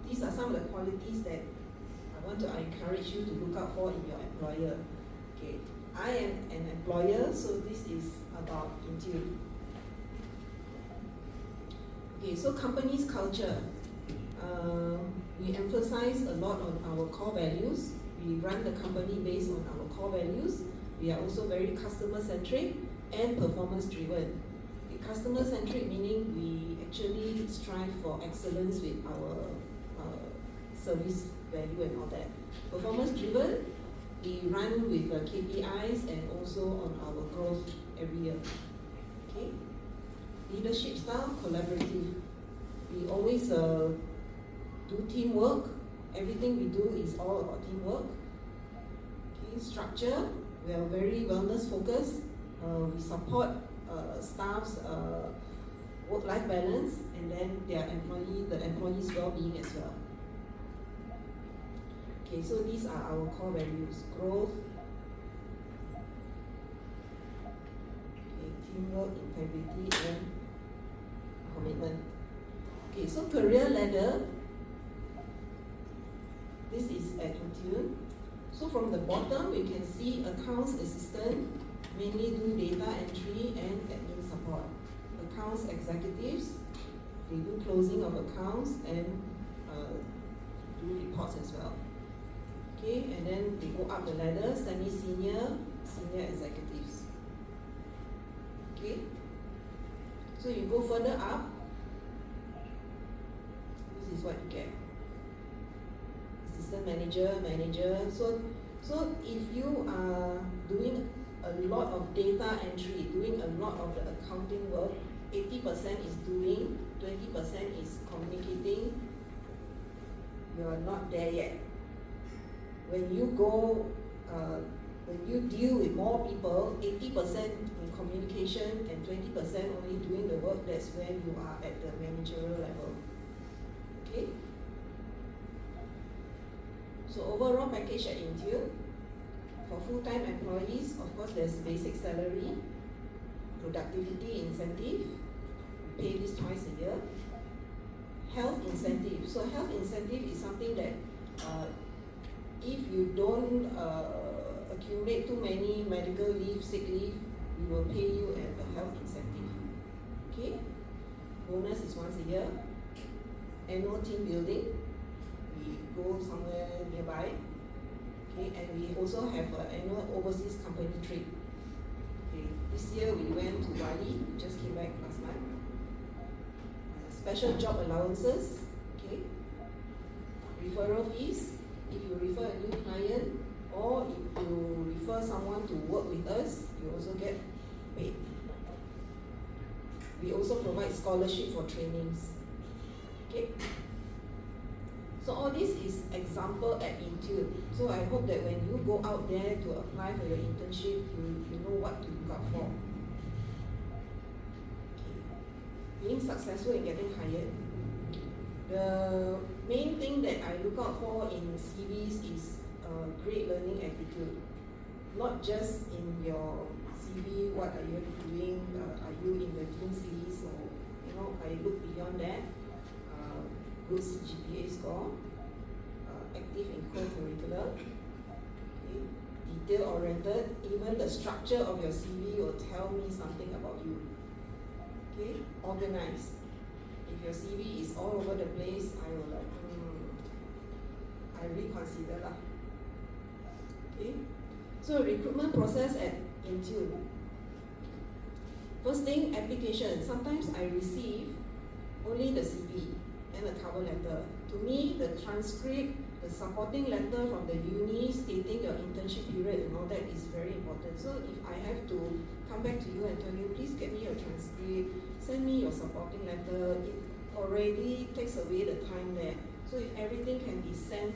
these are some of the qualities that I want to encourage you to look out for in your employer. Okay, I am an employer, so this is about InTune. Okay, so company's culture. We emphasize a lot on our core values. We run the company based on our core values. We are also very customer-centric and performance-driven. Customer-centric meaning we actually strive for excellence with our service value and all that. Performance-driven, we run with KPIs and also on our growth every year. Okay. Leadership style, collaborative. We always do teamwork. Everything we do is all about teamwork. Okay. Structure, we are very wellness focused. We support staff's work-life balance and then the employees' well-being as well. Okay, so these are our core values: growth, okay, teamwork, integrity, and commitment. Okay, so career ladder. This is at InTune. So from the bottom, you can see accounts assistant, mainly do data entry and admin support. Accounts executives, they do closing of accounts and do reports as well. Okay, and then they go up the ladder, semi-senior, senior executives. Okay, so you go further up, this is what you get. Assistant manager, manager. So if you are doing a lot of data entry, doing a lot of the accounting work, 80% is doing, 20% is communicating, you are not there yet. When you go, when you deal with more people, 80% in communication and 20% only doing the work, that's when you are at the managerial level. Okay? So overall package at InTune, for full-time employees, of course, there's basic salary, productivity incentive, we pay this twice a year. Health incentive. So health incentive is something that if you don't accumulate too many medical leave, sick leave, we will pay you a health incentive. Okay? Bonus is once a year. Annual team building, we go somewhere nearby. Okay, and we also have an annual overseas company trip. Okay, this year we went to Bali, we just came back last month. Special job allowances, okay. Referral fees, if you refer a new client or if you refer someone to work with us, you also get paid. We also provide scholarship for trainings. Okay. So all this is example at InTune. So I hope that when you go out there to apply for your internship, you know what to look out for. Okay. Being successful in getting hired. The main thing that I look out for in CVs is great learning attitude. Not just in your CV, what are you doing? Are you in the Team C? So, I look beyond that. Good GPA score, active in co-curricular, okay, detail-oriented. Even the structure of your CV will tell me something about you. Okay, organized. If your CV is all over the place, I will I reconsider lah. Okay, so recruitment process at InTune. First thing, application. Sometimes I receive only the CV and the cover letter. To me, the transcript, the supporting letter from the uni stating your internship period and all that is very important. So if I have to come back to you and tell you, please get me your transcript, send me your supporting letter, it already takes away the time there. So if everything can be sent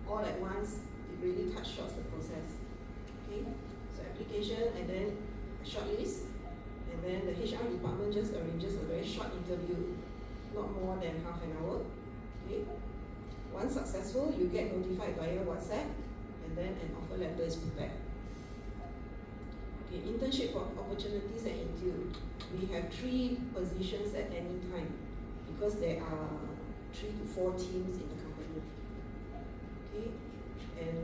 all at once, it really cuts short the process. Okay, so application and then a shortlist, and then the HR department just arranges a very short interview. Not more than half an hour. Okay. Once successful, you get notified via WhatsApp, and then an offer letter is prepared. Okay, internship opportunities at InTune. We have 3 positions at any time because there are 3 to 4 teams in the company. Okay, and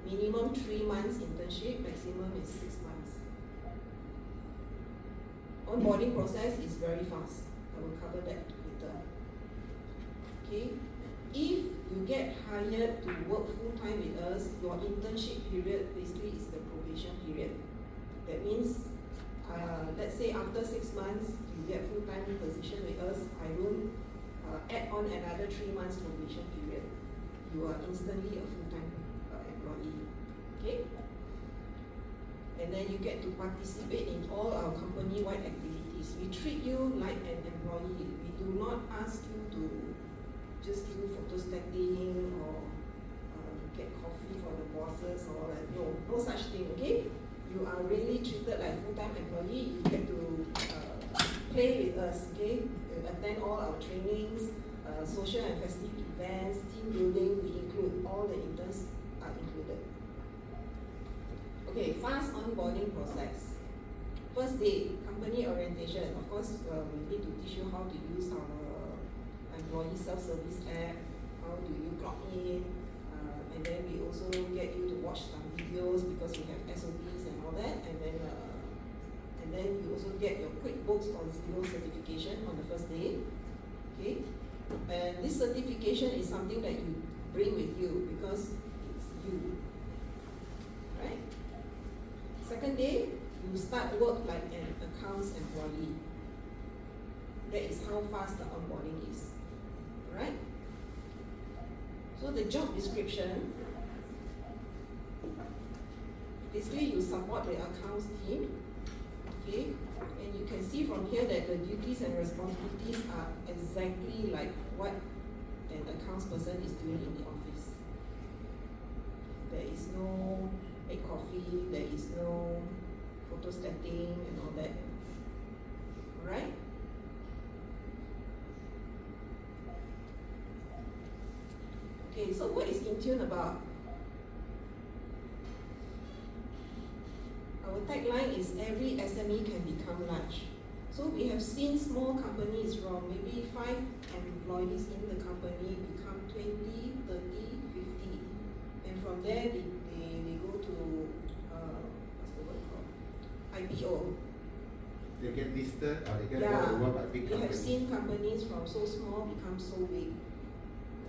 minimum 3 months internship, maximum is 6 months. Onboarding process is very fast. I will cover that later. Okay, if you get hired to work full time with us, your internship period basically is the probation period. That means, let's say after 6 months you get full time position with us, I don't add on another 3 months probation period. You are instantly a full time employee. Okay. And then you get to participate in all our company-wide activities. We treat you like an employee. We do not ask you to just do photostating or get coffee for the bosses or no such thing, okay? You are really treated like full-time employee. You get to play with us, okay? You attend all our trainings, social and festive events, team building, we include, all the interns are included. Okay, fast onboarding process. First day, company orientation. Of course, we need to teach you how to use our employee self-service app, how do you clock in, and then we also get you to watch some videos because we have SOPs and all that, and then you also get your QuickBooks or Zero certification on the first day. Okay, and this certification is something that you bring with you because it's you, right? Second day, you start work like an accounts employee. That is how fast the onboarding is. Right? So the job description, basically you support the accounts team, okay? And you can see from here that the duties and responsibilities are exactly like what an accounts person is doing in the office. There is no make coffee, there is no photostating and all that. Alright? Okay, so what is InTune about? Our tagline is every SME can become large. So we have seen small companies from maybe 5 employees in the company become 20, 30, 50. And from there, they go to, what's the word called? IPO. They get listed or they get bought over by big companies. We have seen companies from so small become so big.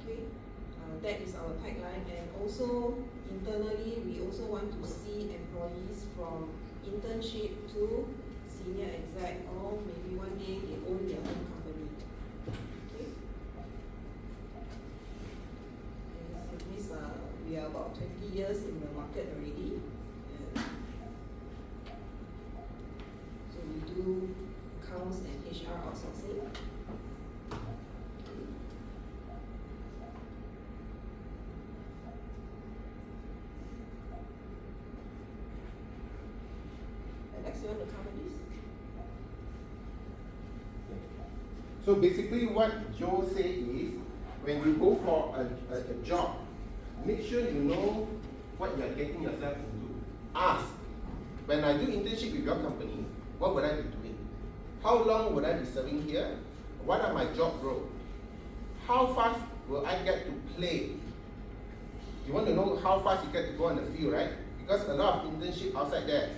Okay, that is our tagline. And also internally, we also want to see employees from internship to senior exec, or maybe one day they own their own company. Okay. So it means we are about 20 years in the market already. So we do accounts and HR outsourcing. Alex, you want to cover this? So basically what Joe said is, when you go for a job, make sure you know what you are getting yourself into. Ask, when I do internship with your company, what would I be doing? How long would I be serving here? What are my job roles? How fast will I get to play? You want to know how fast you get to go on the field, right? Because a lot of internship outside there,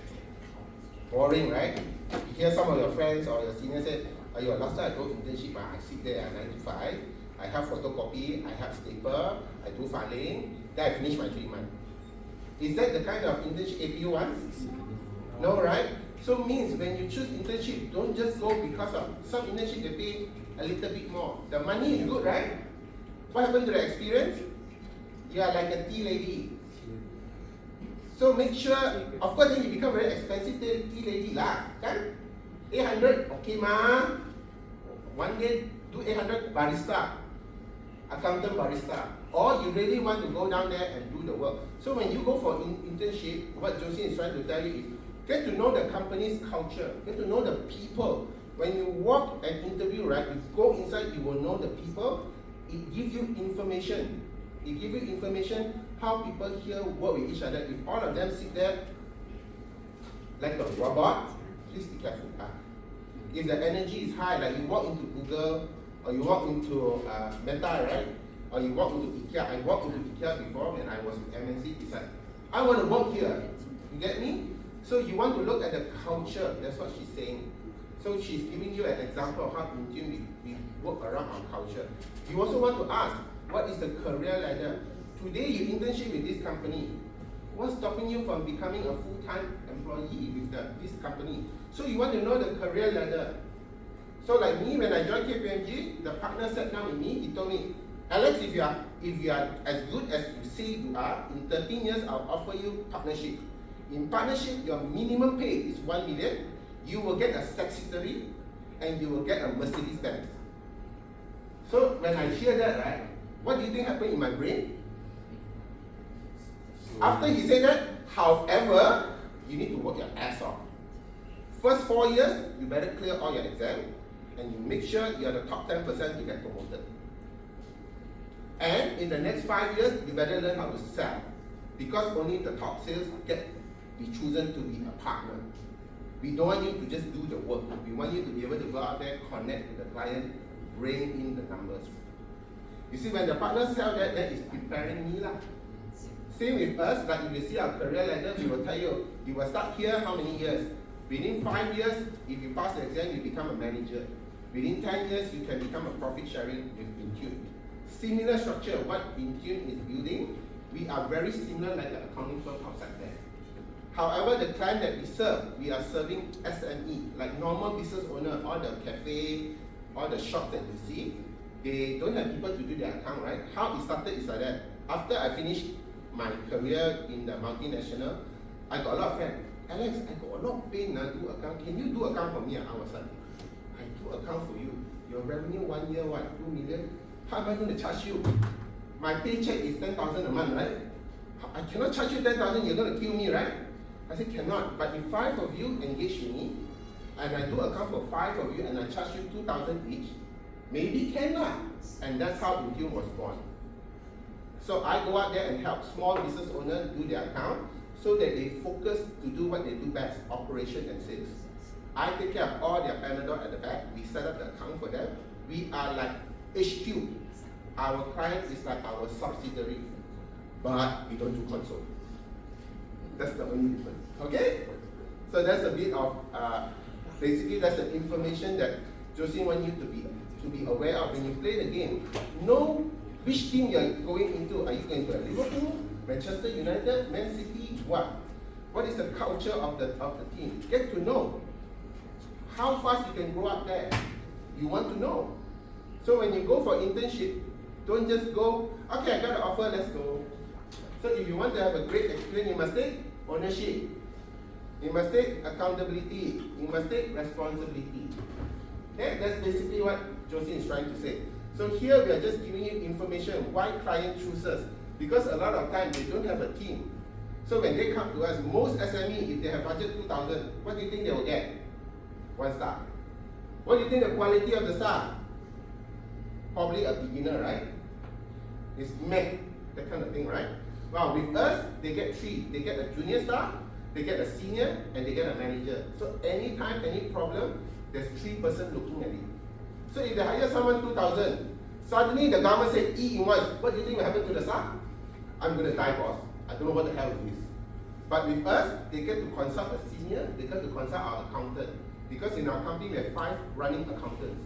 boring, right? You hear some of your friends or your seniors say, last time I go internship, I sit there at 9 to 5, I have photocopy, I have staple, I do filing, then I finish my 3 months. Is that the kind of internship APU wants? No, right? So means when you choose internship, don't just go because of some internship they pay a little bit more. The money is good, right? What happened to the experience? You are like a tea lady. So make sure, of course then you become very expensive tea lady lah, kan? 800, okay ma. One day do 800 barista, accountant barista. Or you really want to go down there and do the work. So when you go for internship, what Josie is trying to tell you is, get to know the company's culture, get to know the people. When you walk and interview, right, you go inside, you will know the people. It gives you information. It gives you information how people here work with each other. If all of them sit there like a robot, please be careful. If the energy is high, like you walk into Google, or you walk into Meta, right? Or you walk into IKEA. I walked into IKEA before when I was with MNC. It's like, I want to work here. You get me? So you want to look at the culture. That's what she's saying. So she's giving you an example of how InTune we work around our culture. You also want to ask, what is the career ladder? Today you internship with this company. What's stopping you from becoming a full-time employee with this company? So you want to know the career ladder. So like me, when I joined KPMG, the partner sat down with me, he told me, Alex, if you are as good as you say you are, in 13 years I'll offer you partnership. In partnership, your minimum pay is 1 million. You will get a secretary and you will get a Mercedes Benz. So when I hear that, right, what do you think happened in my brain? After he said that, however, you need to work your ass off. First 4 years, you better clear all your exams and you make sure you're the top 10% to get promoted. And in the next 5 years, you better learn how to sell, because only the top sales get be chosen to be a partner. We don't want you to just do the work. We want you to be able to go out there, connect with the client, bring in the numbers. You see, when the partner sell that is preparing me lah. Same with us, like if you see our career ladder, we will tell you, you will start here how many years? Within 5 years, if you pass the exam, you become a manager. Within 10 years, you can become a profit sharing with InTune. Similar structure, what InTune is building, we are very similar like the accounting firm outside there. However, the client that we serve, we are serving SME, like normal business owner, all the cafe, all the shops that you see, they don't have people to do their account, right? How it started is like that. After I finished my career in the multinational, I got a lot of friends. Alex, I got a lot of pain to do account. Can you do account for me? I was like, I do account for you. Your revenue 1 year, what, 2 million? How am I going to charge you? My paycheck is 10,000 a month, right? I cannot charge you 10,000, you're going to kill me, right? I said, cannot. But if 5 of you engage me, and I do account for 5 of you, and I charge you 2,000 each, maybe cannot. And that's how InTune was born. So I go out there and help small business owners do their account, so that they focus to do what they do best, operation and sales. I take care of all their Panadol at the back. We set up the account for them. We are like HQ. Our client is like our subsidiary, but we don't do console. That's the only difference. Okay? So that's a bit of, basically that's the information that Josie wants you to be aware of when you play the game. Know which team you're going into. Are you going to Liverpool, Manchester United, Man City, what? What is the culture of the team? Get to know. How fast you can grow up there. You want to know. So when you go for internship, don't just go, okay, I got an offer, let's go. So if you want to have a great experience, you must take ownership. You must take accountability. You must take responsibility. Okay, that's basically what Josie is trying to say. So here we are just giving you information why client chooses us. Because a lot of times they don't have a team. So when they come to us, most SME, if they have budget 2,000, what do you think they will get? 1 star. What do you think the quality of the star? Probably a beginner, right? It's meh, that kind of thing, right? Well, with us, they get 3. They get a junior star, they get a senior, and they get a manager. So anytime, any problem, there's 3 persons looking at it. So if they hire someone 2,000, suddenly the government said E-invoice, what do you think will happen to the star? I'm going to die, boss. I don't know what the hell it is. But with us, they get to consult a senior, they get to consult our accountant. Because in our company, we have 5 running accountants.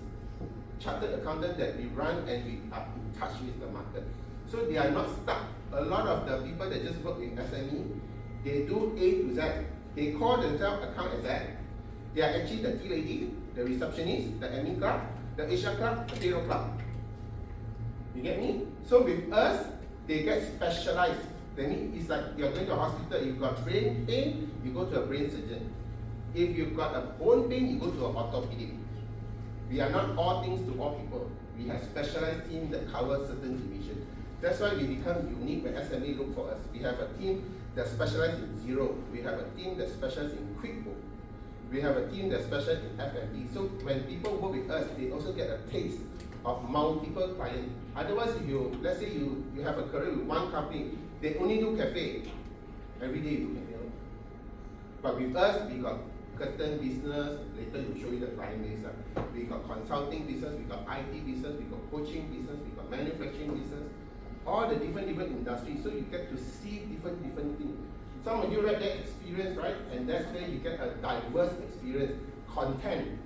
Chartered accountants that we run and we are in touch with the market. So they are not stuck. A lot of the people that just work in SME, they do A to Z. They call themselves account exec. They are actually the tea lady, the receptionist, the admin clerk, the Asia clerk, the payroll clerk. You get me? So with us, they get specialized. That means it's like you're going to a hospital, you've got brain pain, you go to a brain surgeon. If you've got a bone pain, you go to an orthopedic. We are not all things to all people. We have specialized teams that cover certain divisions. That's why we become unique when SME look for us. We have a team that specializes in Zero. We have a team that specializes in QuickBook. We have a team that specializes in F&B. So when people work with us, they also get a taste of multiple clients. Otherwise, if you, let's say you have a career with one company, they only do cafe. Every day you do cafe. But with us, we got curtain business, later you show you the client base. We got consulting business, we got IT business, we got coaching business, we got manufacturing business, all the different industries. So you get to see different things. Some of you read that experience, right? And that's where you get a diverse experience, content,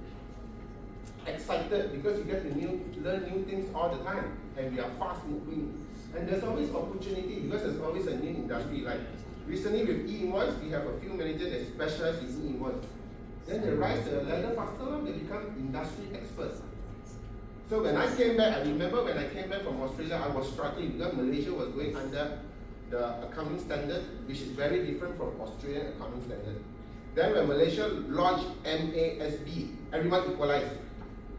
excited because you get to learn new things all the time, and we are fast moving. And there's always opportunity because there's always a new industry. Like recently with e-invoice, we have a few managers that specialize in e-invoice. Then they rise the ladder faster, they become industry experts. So when I came back, I remember when I came back from Australia, I was struggling because Malaysia was going under the accounting standard, which is very different from Australian accounting standard. Then when Malaysia launched MASB, everyone equalized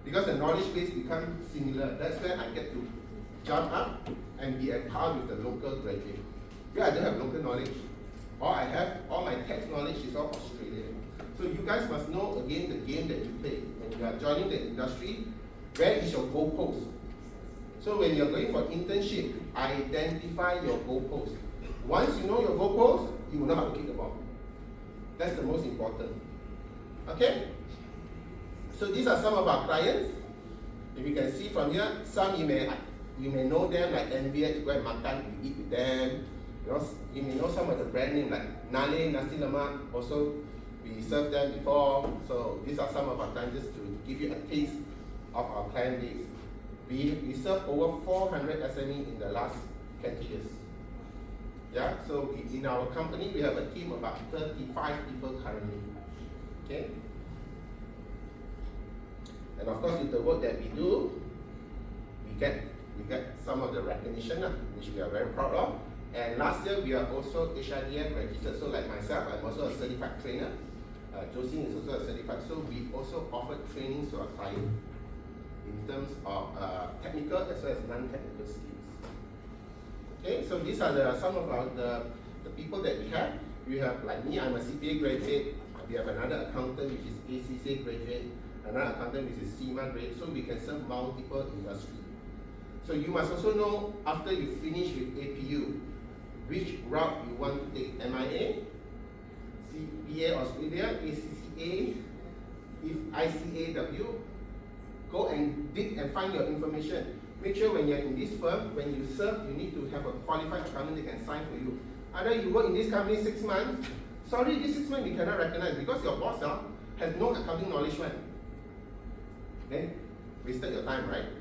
because the knowledge base becomes similar. That's where I get to jump up and be at par with the local graduate. Yeah, I don't have local knowledge. All my tax knowledge is all Australian. So you guys must know again the game that you play. When you are joining the industry, where is your goalpost? So when you're going for internship, identify your goalpost. Once you know your goalpost, you will know how to kick the ball. That's the most important. Okay? So these are some of our clients. If you can see from here, some you may know them like NVIDIA, you go and makan, you eat with them. You may know some of the brand name like Nale, Nasi Lemak, also we served them before. So these are some of our clients just to give you a taste of our client base. We serve over 400 SME in the last 20 years. Yeah, so in our company, we have a team of about 35 people currently. Okay? And of course, with the work that we do, we get some of the recognition, which we are very proud of. And last year, we are also HRDF registered. So like myself, I'm also a certified trainer. Josie is also a certified. So we also offer trainings to our client in terms of technical as well as non-technical skills. Okay, so these are some of the people that we have. We have, like me, I'm a CPA graduate. We have another accountant which is ACCA graduate, another accountant which is CIMA graduate. So we can serve multiple industries. So you must also know after you finish with APU, which route you want to take. MIA, CPA Australia, ACCA, if ICAW, go and dig and find your information. Make sure when you're in this firm, when you serve, you need to have a qualified accountant that can sign for you. Either you work in this company 6 months, sorry, this 6 months we cannot recognize because your boss has no accounting knowledge. Then wasted your time, right?